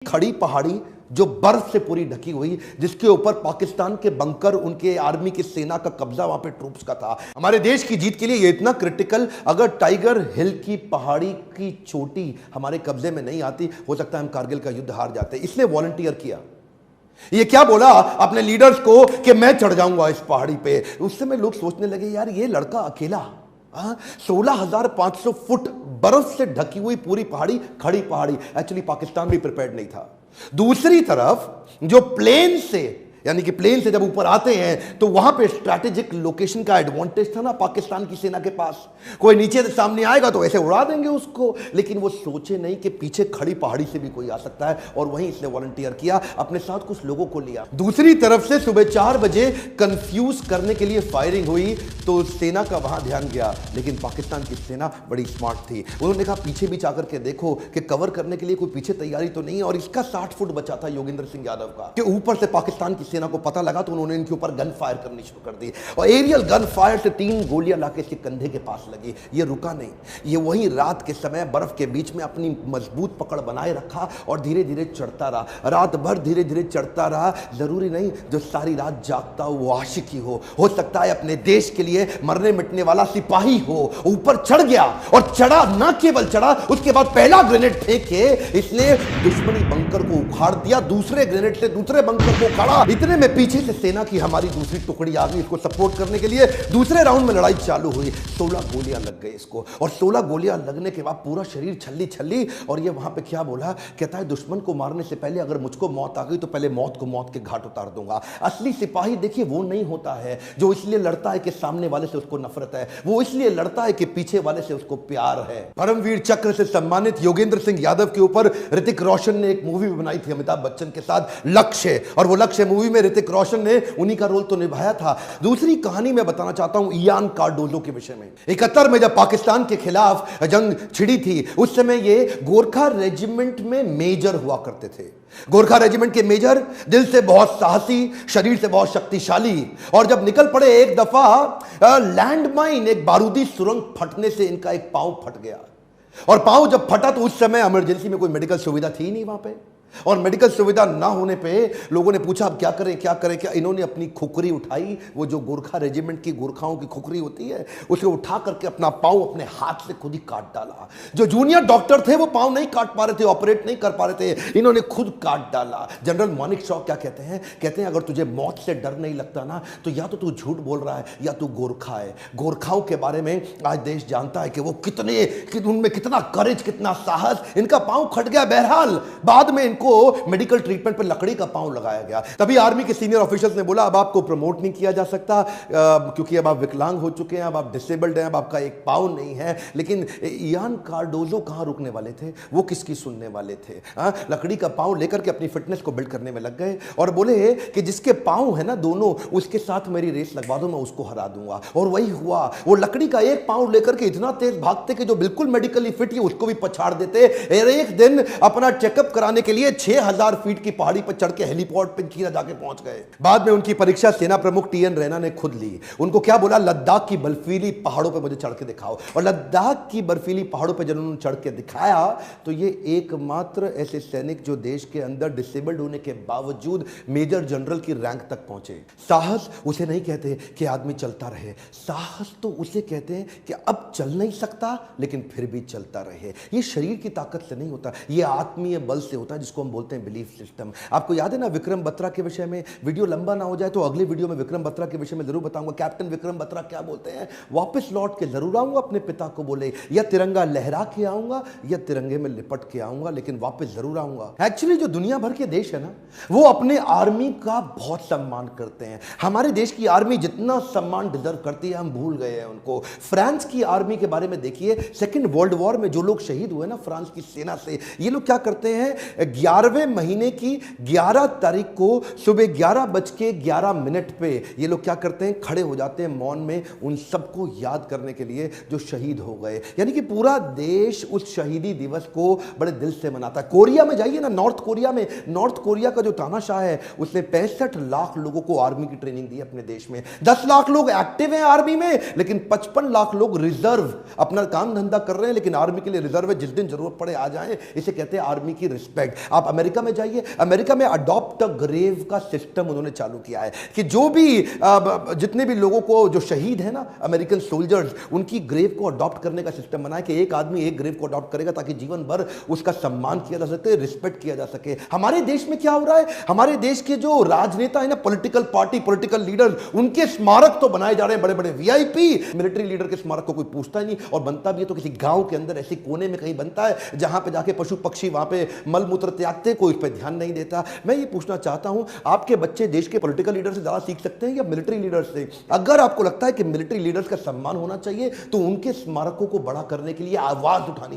खड़ी पहाड़ी जो बर्फ से पूरी ढकी हुई, जिसके ऊपर पाकिस्तान के बंकर, उनके आर्मी की सेना का कब्जा वहां पे ट्रूप्स का था। हमारे देश की जीत के लिए ये इतना क्रिटिकल, अगर टाइगर हिल की पहाड़ी की चोटी हमारे कब्जे में नहीं आती, हो सकता है हम कारगिल का युद्ध हार जाते। इसलिए वॉलंटियर किया। ये क्या बोला अपने लीडर्स को कि मैं चढ़ जाऊंगा इस पहाड़ी पे। उस समय लोग सोचने लगे यार ये लड़का अकेला 16,500 फुट बर्फ से ढकी हुई पूरी पहाड़ी, खड़ी पहाड़ी। एक्चुअली पाकिस्तान भी प्रिपेयर्ड नहीं था। दूसरी तरफ जो प्लेन से, यानी कि प्लेन से जब ऊपर आते हैं तो वहां पे स्ट्रैटेजिक लोकेशन का एडवांटेज था ना पाकिस्तान की सेना के पास। कोई नीचे से सामने आएगा तो ऐसे उड़ा देंगे उसको, लेकिन वो सोचे नहीं कि पीछे खड़ी पहाड़ी से भी कोई आ सकता है, और वहीं इसने वॉलंटियर किया, अपने साथ कुछ लोगों को लिया। दूसरी तरफ से सुबह 4 बजे कंफ्यूज करने के लिए फायरिंग हुई तो सेना का वहां ध्यान गया, लेकिन पाकिस्तान की सेना बड़ी स्मार्ट थी। उन्होंने कहा पीछे भी जाकर के देखो कि कवर करने के लिए कोई पीछे तैयारी तो नहीं है, और इसका 60 फुट बचा था योगेंद्र सिंह यादव का, कि ऊपर से पाकिस्तान की सेना को पता लगा तो उन्होंने इनके ऊपर गन फायर करनी शुरू कर दी, और एरियल गन फायर से 3 गोलियां लाके इसके कंधे के पास लगी। ये रुका नहीं, ये वही रात के समय बर्फ के बीच में अपनी मजबूत पकड़ बनाए रखा और धीरे धीरे चढ़ता रहा। रात भर धीरे धीरे चढ़ता रहा। जरूरी नहीं जो सारी रात जागता हो वो आशिकी हो सकता है अपने देश के लिए मरने मिटने वाला सिपाही हो। ऊपर चढ़ गया, और चढ़ा, ना केवल चढ़ा, उसके बाद पहला ग्रेनेड फेंके इसने दुश्मनी बंकर को उखाड़ दिया, दूसरे ग्रेनेड से दूसरे बंकर को उखाड़ा। इतने में पीछे से सेना की हमारी दूसरी टुकड़ी आ गई इसको सपोर्ट करने के लिए। दूसरे राउंड में लड़ाई चालू हुई। 16 गोलियां लग गई इसको, और 16 गोलियां लगने के बाद पूरा शरीर छल्ली छल्ली। और ये वहां पे क्या बोला, कहता है दुश्मन को मारने से पहले अगर मुझको मौत आ गई तो पहले मौत को मौत के घाट उतार दूंगा। असली सिपाही देखिए वो नहीं होता है जो इसलिए लड़ता है कि सामने वाले से उसको नफरत है, वो इसलिए लड़ता है कि पीछे वाले से उसको प्यार है। परमवीर चक्र से सम्मानित योगेंद्र सिंह यादव के ऊपर ऋतिक रोशन ने एक मूवी बनाई थी अमिताभ बच्चन के साथ, लक्ष्य। और वो लक्ष्य मूवी में ऋतिक रोशन ने उन्हीं का रोल तो निभाया था। दूसरी कहानी मैं बताना चाहता हूं इयान कार्डोजो के विषय में। 71 में जब पाकिस्तान के खिलाफ जंग छिड़ी थी, उस समय ये गोरखा रेजिमेंट में मेजर हुआ करते थे। गोरखा रेजिमेंट के मेजर दिल से बहुत साहसी, शरीर से बहुत शक्तिशाली, और जब निकल पड़े एक दफा लैंडमाइन, एक बारूदी सुरंग फटने से इनका एक पांव फट गया। और पांव जब फटा तो उस समय इमरजेंसी में कोई मेडिकल सुविधा थी नहीं वहां पे, और मेडिकल सुविधा ना होने पे लोगों ने पूछा अब क्या करें क्या करें क्या। इन्होंने अपनी खुकरी उठाई, वो जो गोरखा रेजिमेंट की गोरखाओं की खुकरी होती है, उसे उठा करके अपना पांव अपने हाथ से खुद ही काट डाला। जो जूनियर डॉक्टर थे वो पांव नहीं काट पा रहे थे, ऑपरेट नहीं कर पा रहे थे, इन्होंने खुद काट डाला। जनरल मानिक शॉ क्या कहते हैं, कहते हैं अगर तुझे मौत से डर नहीं लगता ना तो या तो तू झूठ बोल रहा है या तू गोरखा है। गोरखाओं के बारे में आज देश जानता है कि वो उनमें कितना करेज, कितना साहस। इनका पांव फट गया, बहरहाल बाद में को मेडिकल ट्रीटमेंट पर लकड़ी का पांव लगाया गया। तभी आर्मी के सीनियर ऑफिसर्स ने बोला अब आपको प्रमोट नहीं किया जा सकता क्योंकि अब आप विकलांग हो चुके हैं, अब आप डिसेबल्ड हैं, अब आपका एक पांव नहीं है। लेकिन इयान कार्डोजो कहां रुकने वाले थे, वो किसकी सुनने वाले थे। लकड़ी का पांव लेकर के अपनी फिटनेस को बिल्ड करने में लग गए, और बोले कि जिसके पांव है ना दोनों, उसके साथ मेरी रेस लगवा दो, मैं उसको हरा दूंगा। और वही हुआ। वो लकड़ी का एक पांव लेकर के इतना तेज भागते कि जो बिल्कुल मेडिकली फिट है उसको भी पछाड़ देते। एक दिन अपना चेकअप कराने के लिए 6000 फीट की पहाड़ी पर चढ़ के हेलीपॉड पे चीना जाके पहुंच गए। बाद में उनकी परीक्षा सेना प्रमुख टीएन रैना ने खुद ली। उनको क्या बोला, लद्दाख की बर्फीली पहाड़ों पे मुझे चढ़ के दिखाओ। और लद्दाख की बर्फीली पहाड़ों पे जब उन्होंने चढ़ के दिखाया तो ये एकमात्र ऐसे सैनिक जो देश के अंदर डिसेबल्ड होने के बावजूद मेजर जनरल की रैंक तक पहुंचे। साहस उसे नहीं कहते कि आदमी चलता रहे, साहस तो उसे कहते हैं कि अब चल नहीं सकता लेकिन फिर भी चलता रहे। ये शरीर की ताकत से नहीं होता, ये आत्मीय बल से होता है, जिसको हम बोलते हैं बिलीफ सिस्टम। आपको याद है ना विक्रम बत्रा के विषय में, वीडियो लंबा ना हो जाए तो अगली वीडियो में विक्रम बत्रा के विषय में जरूर बताऊंगा। कैप्टन विक्रम बत्रा क्या बोलते हैं, वापस लौट के जरूर आऊंगा अपने पिता को बोले, या तिरंगा लहरा के आऊंगा या तिरंगे में लिपट के आऊंगा, लेकिन वापस जरूर आऊंगा। एक्चुअली जो दुनिया भर के देश है ना वो अपने आर्मी का बहुत सम्मान करते हैं। हमारे देश की आर्मी जितना सम्मान डिजर्व करती है हम भूल गए हैं उनको। फ्रांस की आर्मी के बारे में देखिए, सेकेंड वर्ल्ड वॉर में जो लोग शहीद हुए ना फ्रांस की सेना से, ये लोग क्या करते हैं, 11वें महीने की 11 तारीख को सुबह 11:11 पे ये लोग क्या करते हैं, खड़े हो जाते हैं मौन में उन सबको याद करने के लिए जो शहीद हो गए। यानी कि पूरा देश उस शहीदी दिवस को बड़े दिल से मनाता है। कोरिया में जाइए ना, नॉर्थ कोरिया में, नॉर्थ कोरिया का जो तानाशाह है उसने 65 लाख लोगों को आर्मी की ट्रेनिंग दी अपने देश में। 10 लाख लोग एक्टिव हैं आर्मी में, लेकिन 55 लाख लोग रिजर्व, अपना काम धंधा कर रहे हैं लेकिन आर्मी के लिए रिजर्व है, जिस दिन जरूरत पड़े आ जाएं। इसे कहते हैं आर्मी की रिस्पेक्ट। आप अमेरिका में जाइए, अमेरिका में अडॉप्ट अ ग्रेव का सिस्टम उन्होंने चालू किया है कि जो भी जितने भी लोगों को जो शहीद है ना अमेरिकन सोल्जर्स, उनकी ग्रेव को अडॉप्ट करने का सिस्टम बनाया कि एक आदमी एक ग्रेव को अडॉप्ट करेगा ताकि जीवन भर उसका सम्मान किया जा सके, रिस्पेक्ट किया जा सके। हमारे देश में क्या हो रहा है, हमारे देश के जो राजनेता है ना, पॉलिटिकल पार्टी, पॉलिटिकल लीडर्स, उनके स्मारक तो बनाए जा रहे हैं बड़े बड़े वीआईपी, मिलिट्री लीडर के स्मारक को कोई पूछता ही नहीं, और बनता भी है तो किसी गांव के अंदर ऐसे कोने में कहीं बनता है जहां पे जाके पशु पक्षी वहां पे मल मूत्र त्यागते, कोई इस पर ध्यान नहीं देता। मैं ये पूछना चाहता हूं, आपके बच्चे देश के पॉलिटिकल लीडर से ज्यादा सीख सकते हैं या मिलिट्री लीडर्स से? अगर आपको लगता है कि मिलिट्री लीडर्स का सम्मान होना चाहिए तो उनके स्मारकों को बड़ा करने के लिए आवाज उठानी